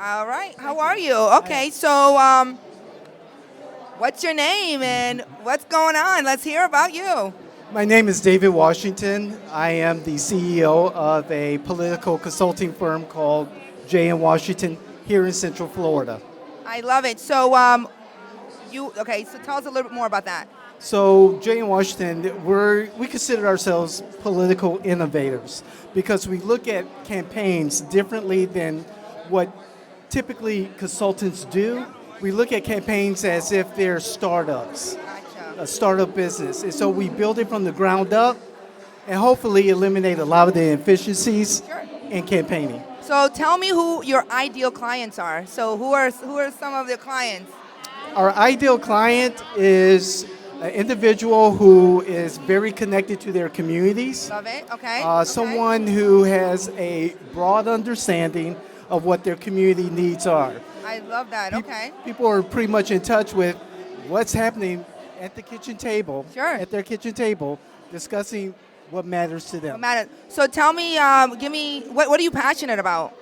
All right. How are you? Okay. So, what's your name and what's going on? Let's hear about you. My name is David Washington. I am the CEO of a political consulting firm called J.N. Washington here in Central Florida. I love it. So, okay. So, tell us a little bit more about that. So J.N. Washington, we consider ourselves political innovators because we look at campaigns differently than what typically consultants do. We look at campaigns as if they're startups, Gotcha. a startup business. And so we build it from the ground up and hopefully eliminate a lot of the inefficiencies Sure. in campaigning. So, tell me who your ideal clients are. So, who are some of the clients? Our ideal client is an individual who is very connected to their communities. Love it. Okay. Someone who has a broad understanding of what their community needs are. I love that. Okay. People are pretty much in touch with what's happening at the kitchen table, Sure. at their kitchen table, discussing what matters to them. So, tell me, give me, what are you passionate about?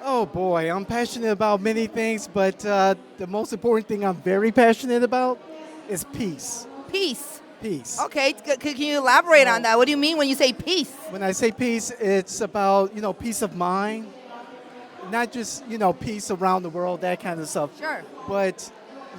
Oh boy, I'm passionate about many things, but the most important thing I'm very passionate about is peace. Peace. Peace. Okay. Can you elaborate on that? What do you mean when you say peace? When I say peace, it's about, peace of mind, not just, peace around the world, that kind of stuff. Sure. But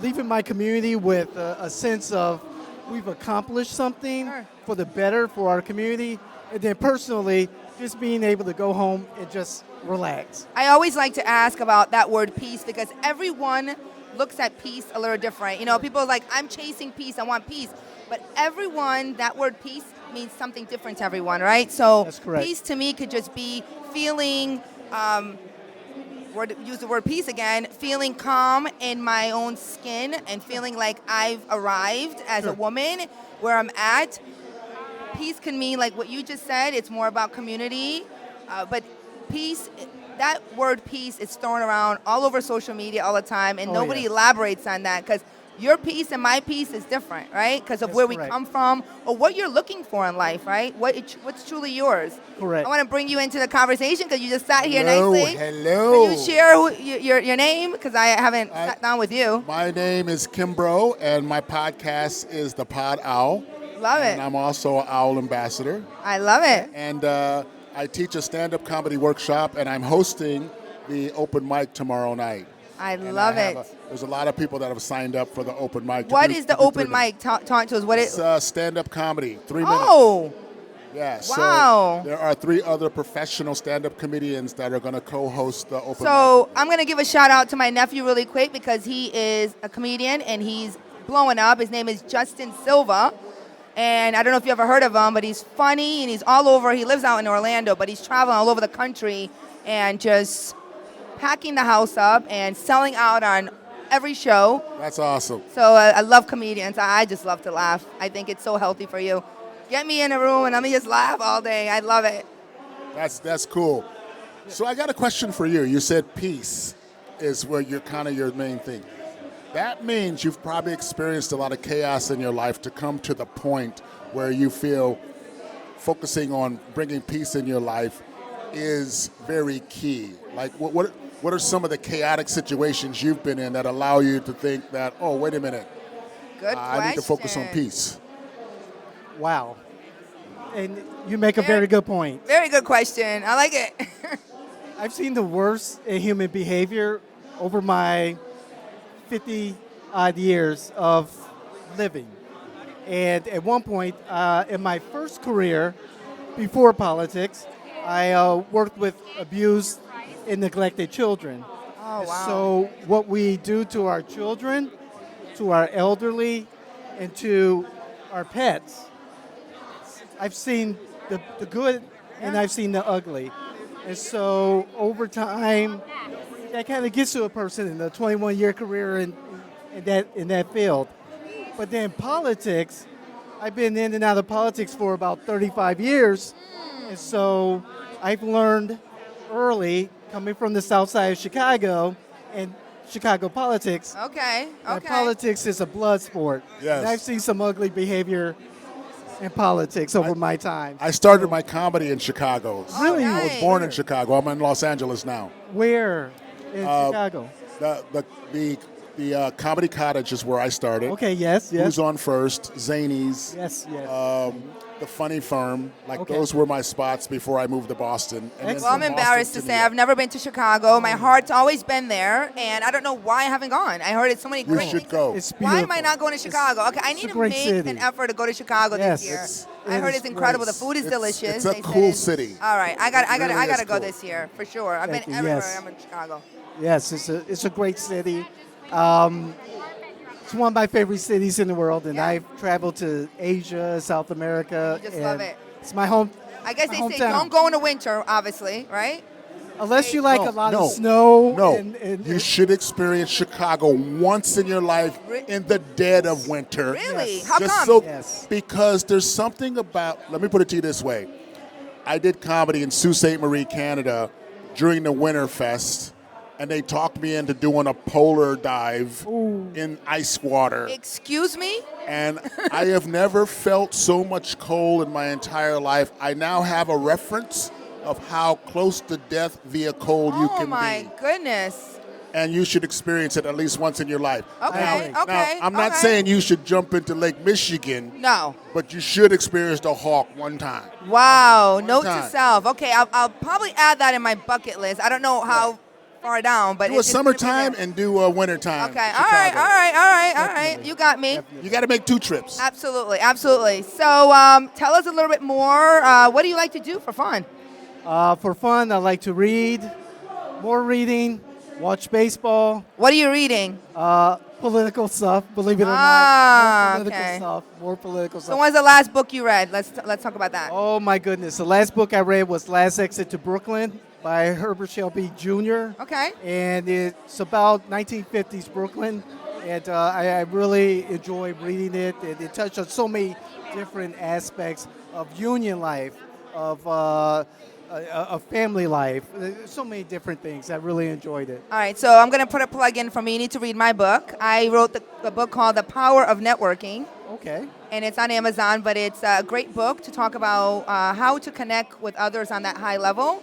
leaving my community with a sense of we've accomplished something Sure. for the better for our community, and then personally, just being able to go home and just relax. I always like to ask about that word peace because everyone looks at peace a little different. People are like, I'm chasing peace, I want peace. But everyone, that word peace means something different to everyone, right? So That's correct. Peace to me could just be feeling, use the word peace again, feeling calm in my own skin and feeling like I've arrived as a Sure. woman where I'm at. Peace can mean like what you just said, it's more about community, but peace, that word peace is thrown around all over social media all the time, and nobody yes. elaborates on that because your peace and my peace is different, right? Because of That's where we correct. come from or what you're looking for in life, right? What's truly yours. Correct. I want to bring you into the conversation because you just sat here Hello, nicely. hello. Can you share your name? Because I haven't sat down with you. My name is Kimbro, and my podcast is the Pod Owl. Love And it. I'm also an Owl Ambassador. I love it. And I teach a stand-up comedy workshop, and I'm hosting the open mic tomorrow night. I And love it. There's a lot of people that have signed up for the open mic. What is the open mic? Talk to us. What is? It's stand-up comedy, 3 minutes. Oh, Yeah, wow. So there are 3 other professional stand-up comedians that are going to co-host the open so mic. I'm going to give a shout out to my nephew really quick because he is a comedian and he's blowing up. His name is Justin Silva. And I don't know if you ever heard of him, but he's funny and he's all over. He lives out in Orlando, but he's traveling all over the country and just packing the house up and selling out on every show. That's awesome. So I love comedians. I just love to laugh. I think it's so healthy for you. Get me in a room and let me just laugh all day. I love it. That's cool. So I got a question for you. You said peace is where you're kind of your main thing. That means you've probably experienced a lot of chaos in your life to come to the point where you feel focusing on bringing peace in your life is very key. Like what are some of the chaotic situations you've been in that allow you to think that, oh, wait a minute, Good question. I need to focus on peace? Wow. And you make a very good point. Very good question. I like it. I've seen the worst in human behavior over my 50-odd years of living. And at one point, in my first career, before politics, I worked with abused and neglected children. Oh, wow. So what we do to our children, to our elderly, and to our pets, I've seen the good and I've seen the ugly. And so over time, that kind of gets to a person in a 21-year career in that field. But then politics, I've been in and out of politics for about 35 years. And so I've learned early, coming from the south side of Chicago and Chicago politics, Okay. that Okay. politics is a blood sport. Yes. And I've seen some ugly behavior in politics over my time. I started my comedy in Chicago. Really? I was born in Chicago. I'm in Los Angeles now. Where? in Chicago? The Comedy Cottage is where I started. Okay, yes. Who's on First? Zanies. Yes. The Funny Firm. Okay. Those were my spots before I moved to Boston. And then Excellent. Well, I'm from embarrassed Boston to say New York. I've never been to Chicago. My heart's always been there, and I don't know why I haven't gone. I heard it's so many You great should things. go. It's Why am I beautiful. not going to Chicago? Okay, I it's need a to great make city. an effort to go to Chicago Yes. this year. It's- I heard it it's is incredible. great. The food is delicious. It's a They cool said- city. All right, I got really to is go cool. this year for sure. I've Thank been you, everywhere. yes. I'm in Chicago. Yes, it's a great city. It's one of my favorite cities in the world, and Yeah. I've traveled to Asia, South America. You just and love it. It's my home. I guess my they say hometown. don't go in the winter, obviously, right? Unless you like a lot no, of snow. No, and you should experience Chicago once in your life in the dead of winter. Really? Yes. How Just come? so- Yes. Because there's something about, let me put it to you this way. I did comedy in Sault Ste. Marie, Canada during the Winter Fest, and they talked me into doing a polar dive in ice water. Excuse me? And I have never felt so much cold in my entire life. I now have a reference of how close to death via cold you Oh can my be. goodness. And you should experience it at least once in your life. Okay, Now, okay. I'm not okay. saying you should jump into Lake Michigan, No. but you should experience the Hawk one time. Wow. Note to time. self. Okay, I'll probably add that in my bucket list. I don't know how far down, but Do a it's gonna be summertime there. and do a wintertime. Okay. Chicago. All right. You got me. You got to make 2 trips. Absolutely. So, tell us a little bit more. What do you like to do for fun? For fun, I like to read, more reading, watch baseball, What are you reading? political stuff. Believe it or Ah, not, more political okay. stuff. More political So, stuff. when's the last book you read? Let's talk about that. Oh my goodness! The last book I read was *Last Exit to Brooklyn* by Herbert Shelby Jr. Okay. And it's about 1950s Brooklyn, and I really enjoy reading it. It touched on so many different aspects of union life, of family life, so many different things. I really enjoyed it. All right. So, I'm going to put a plug in for me. You need to read my book. I wrote the book called The Power of Networking. Okay. And it's on Amazon, but it's a great book to talk about how to connect with others on that high level.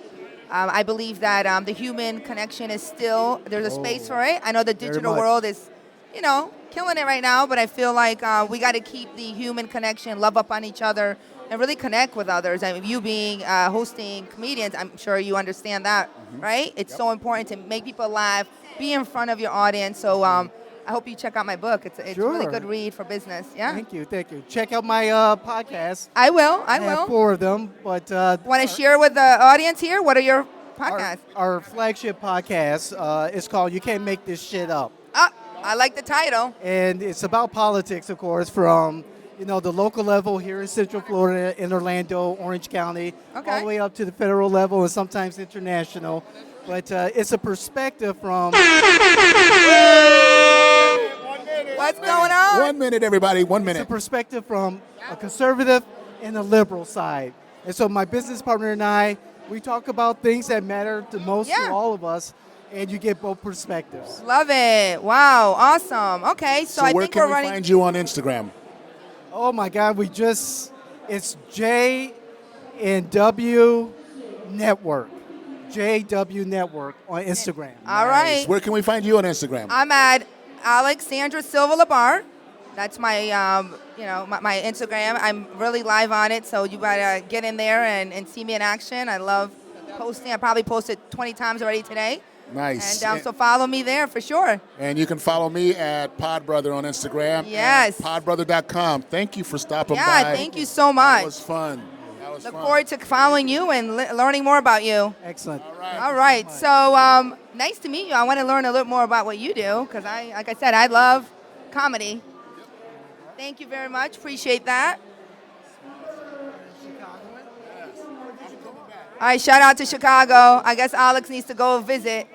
I believe that the human connection is still, there's a space for it. I know the digital much. world is, killing it right now, but I feel like we got to keep the human connection, love up on each other, and really connect with others. I mean, you being hosting comedians, I'm sure you understand that, right? It's so important to make people laugh, be in front of your audience. So I hope you check out my book. It's a really Sure. good read for business. Yeah. Thank you. Check out my podcast. I will. I have 4 of them, but Want to share with the audience here? What are your podcasts? our flagship podcast is called "You Can't Make This Shit Up," I like the title. and it's about politics, of course, from the local level here in Central Florida, in Orlando, Orange County, Okay. all the way up to the federal level and sometimes international. But it's a perspective from What's going on? 1 minute, everybody. 1 It's a minute. perspective from a conservative and a liberal side. And so my business partner and I, we talk about things that matter the most Yeah. to all of us, and you get both perspectives. Love it. Wow. Awesome. Okay. So, I where think can we're we running. find you on Instagram? Oh my God, it's J and W Network. JW Network on Instagram. All right. Where can we find you on Instagram? I'm at Alexandra Silva Labar. That's my, my Instagram. I'm really live on it, so you gotta get in there and see me in action. I love posting. I probably posted 20 times already today. Nice. And so follow me there for sure. And you can follow me at PodBrother on Instagram. Yes. And PodBrother.com. Thank you for stopping by. Yeah, thank you so much. That was fun. Look forward to following you and learning more about you. Excellent. All right. So nice to meet you. I want to learn a little more about what you do because like I said, I love comedy. Thank you very much. Appreciate that. All right. Shout out to Chicago. I guess Alex needs to go visit.